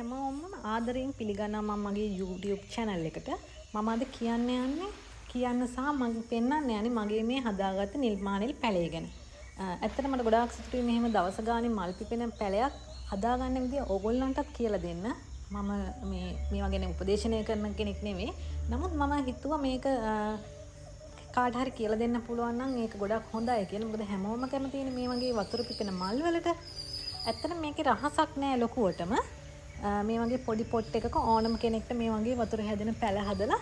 හැමෝම ආදරයෙන් පිළිගන්නවා මම මගේ YouTube channel එකට. මම අද කියන්න සහ මම පෙන්වන්න යන්නේ මගේ මේ හදාගත්ත නිල් මානෙල් පැලේ ගැන. ඇත්තට මට ගොඩාක් සතුටුයි මෙහෙම දවස ගානේ මල් පිපෙන පැලයක් හදාගන්න විදිය ඕගොල්ලන්ටත් කියලා දෙන්න. මම මේවා ගැන උපදේශනය කරන කෙනෙක් නෙවෙයි. නමුත් මම හිතුවා මේක කාට හරි කියලා දෙන්න පුළුවන් නම් ඒක ගොඩක් හොඳයි කියලා. මොකද හැමෝම කැමතිනේ මේ වගේ වතුර පිපෙන මල් වලට. ඇත්තට මේකේ රහසක් නෑ ලොකුවටම. මේ වගේ පොඩි පොට් එකක ඕනම කෙනෙක්ට මේ වගේ වතුර හැදෙන පැල හදලා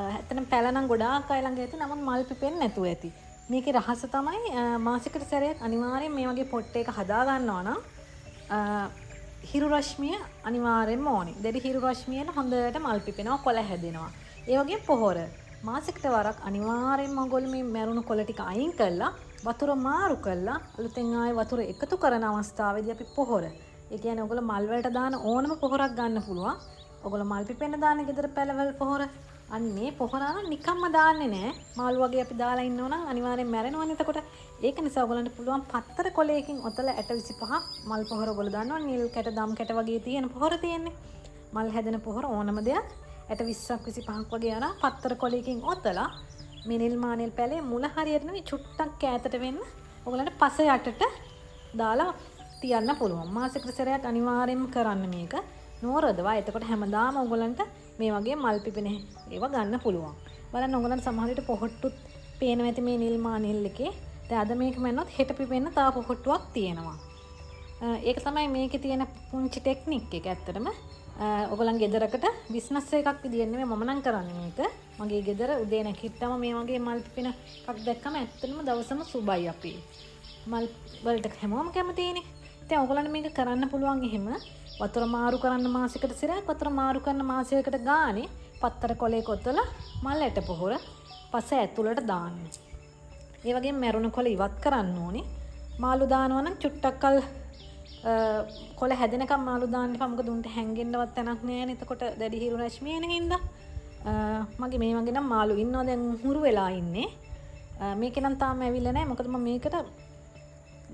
ඇත්තටම පැල නම් ගොඩාක් අය ළඟ ඇති. නමුත් මල් පිපෙන්නේ නැතුව ඇති. මේකේ රහස තමයි මාසෙකට සැරයක් අනිවාර්යෙන් මේ වගේ පොට් එක හදා ගන්නවා නම් හිරු රශ්මිය අනිවාර්යෙන්ම ඕනේ. දෙඩි හිරු රශ්මියෙන් හොඳට මල් පිපෙනවා, කොළ හැදෙනවා. ඒ වගේ පොහොර මාසෙකට වරක් අනිවාර්යෙන්ම ඔයගොල්ලෝ මේ මැරුණු කොළ ටික අයින් කරලා වතුර මාරු කරලා අලුතෙන් ආයෙ වතුර එකතු කරන අවස්ථාවේදී අපි පොහොර. ඒ කියන්නේ ඔයගොල්ලෝ මල් වලට දාන ඕනම පොහොරක් ගන්න පුළුවන්. ඔයගොල්ලෝ මල් පිපෙන්න දාන ගෙදර පැලවල පොහොර. අන්න මේ පොහොර නිකම්ම දාන්නේ නැහැ. මාළු වගේ අපි දාලා ඉන්නෝ නම් අනිවාර්යෙන් මැරෙනවනේ එතකොට. ඒක නිසා ඔයගොල්ලන්ට පුළුවන් පත්තර කොලයකින් ඔතල ඇට 25ක් මල් පොහොර ඔයගොල්ලෝ දානවා. නිල් කැට දම් කැට වගේ තියෙන පොහොර තියෙන්නේ. මල් හැදෙන පොහොර ඕනම දෙයක් ඇට 20ක් 25ක් වගේ අරන් පත්තර කොලයකින් ඔතලා මේ නිල් මානෙල් පැලේ මුල හරියට නෙවෙයි චුට්ටක් ඈතට වෙන්න ඔයගොල්ලන්ට පස යටට දාලා තියන්න පුළුවන්. මාසෙකට සැරයක් අනිවාර්යෙන්ම කරන්න මේක. නෝරදවා. එතකොට හැමදාම ඔයගොල්ලන්ට මේ වගේ මල් පිපෙන ඒවා ගන්න පුළුවන්. බලන්න ඔයගොල්ලන්ට සමහර විට පොහොට්ටුත් පේනවා ඇති මේ නිල් මානෙල් එකේ. දැන් අද මේක මැන්නොත් හෙට පිපෙන්න තව පොහොට්ටුවක් තියෙනවා. ඒක තමයි මේකේ තියෙන පුංචි ටෙක්නික් එක ඇත්තටම. ඔයගොල්ලන් ගෙදරකට බිස්නස් එකක් විදියට නෙමෙයි මම නම් කරන්නේ මේක. මගේ ගෙදර උදේ නැගිට්ටම මේ වගේ මල් පිපෙන එකක් දැක්කම ඇත්තටම දවසම සුබයි අපි. මල් වලට හැමෝම කැමතිනේ. ඉතින් ඔයගොල්ලන්ට මේක කරන්න පුළුවන් එහෙම. වතුර මාරු කරන්න මාසෙකට සැරයක් වතුර මාරු කරන මාසයකට ගානේ පත්තර කොලේ කොතලා මල් ඇට පොහොර පස ඇතුළට දාන්න. ඒ වගේම මැරුණු කොළ ඉවත් කරන්න ඕනේ. මාළු දානවා නම් චුට්ටක්කල් කොළ හැදෙනකම් මාළු දාන්න එපා. මොකද උන්ට හැංගෙන්නවත් තැනක් නැහැ. එතකොට දැඩි හිරු රශ්මිය එන හින්දා මගේ මේ වගේ නම් මාළු ඉන්නවා දැන් හුරු වෙලා ඉන්නේ. මේකේ නම් තාම ඇවිල්ලා නැහැ. මොකද මම මේකට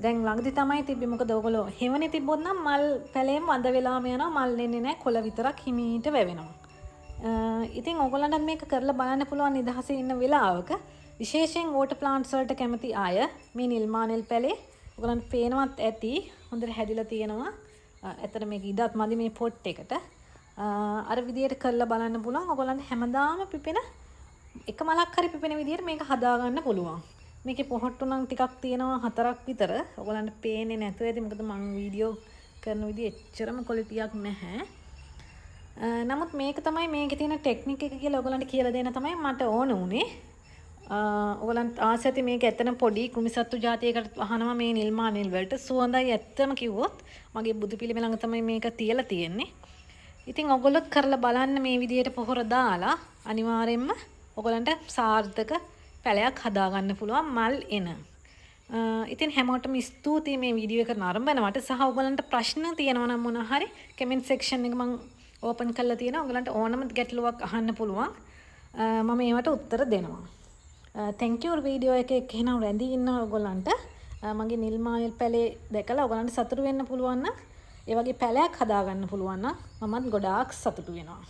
දැන් ළඟදි තමයි තිබ්බේ. මොකද ඔයගොල්ලෝ හෙවනේ තිබ්බොත් නම් මල් පැලේම වඳ වෙලාම යනවා. මල් එන්නේ නැහැ. කොළ විතරක් හිමීට වැවෙනවා. ඉතින් ඔයගොල්ලන්ට මේක කරලා බලන්න පුළුවන් නිදහසේ ඉන්න වෙලාවක. විශේෂයෙන් වෝටර් ප්ලාන්ට්ස් වලට කැමති අය මේ නිල් මානෙල් පැලේ ඔයගොල්ලන්ට පේනවත් ඇති. හොඳට හැදිලා තියෙනවා. ඇත්තට මේක ඉඩත් මදි මේ පොට් එකට. අර විදියට කරලා බලන්න පුළුවන්. ඔයගොල්ලන්ට හැමදාම පිපෙන එක මලක් හරි පිපෙන විදියට මේක හදා ගන්න පුළුවන්. මේකේ පොහොට්ටු නම් ටිකක් තියෙනවා 4ක් විතර. ඔයගොල්ලන්ට පේන්නේ නැතුව ඇති. මොකද මම වීඩියෝ කරන විදිය එච්චරම ක්වොලිටියක් නැහැ. නමුත් මේක තමයි මේකේ තියෙන ටෙක්නික් එක කියලා ඔයගොල්ලන්ට කියලා දෙන්න තමයි මට ඕන උනේ. ඔයගොල්ලන්ට ආස ඇති මේක ඇත්තම පොඩි කුමිසත්තු జాතියකට අහනවා මේ නිල් මානෙල් වලට සුවඳයි ඇත්තම කිව්වොත් මගේ බුදු පිළිම ළඟ තමයි මේක තියලා තියෙන්නේ. ඉතින් ඔයගොල්ලොත් කරලා බලන්න මේ විදියට පොහොර දාලා අනිවාර්යෙන්ම ඔයගොල්ලන්ට සාර්ථක පැලයක් හදා ගන්න පුළුවන් මල් එන. ඉතින් හැමෝටම ස්තුතියි මේ වීඩියෝ එක නරඹනවට සහ ඔයගොල්ලන්ට ප්‍රශ්න තියෙනවා නම් මොනවා හරි කමෙන්ට් සෙක්ෂන් එක මම ඕපන් කරලා තියෙනවා. ඔයගොල්ලන්ට ඕනම ගැටලුවක් අහන්න පුළුවන්. මම ඒවට උත්තර දෙනවා. thank you වීඩියෝ එකේ එහෙනම් රැඳී ඉන්න ඔයගොල්ලන්ට මගේ නිල් මානෙල් පැලේ දැකලා ඔයගොල්ලන්ට සතුටු වෙන්න පුළුවන් නම් ඒ වගේ පැලයක් හදා ගන්න පුළුවන් නම් මමත් ගොඩාක් සතුටු වෙනවා.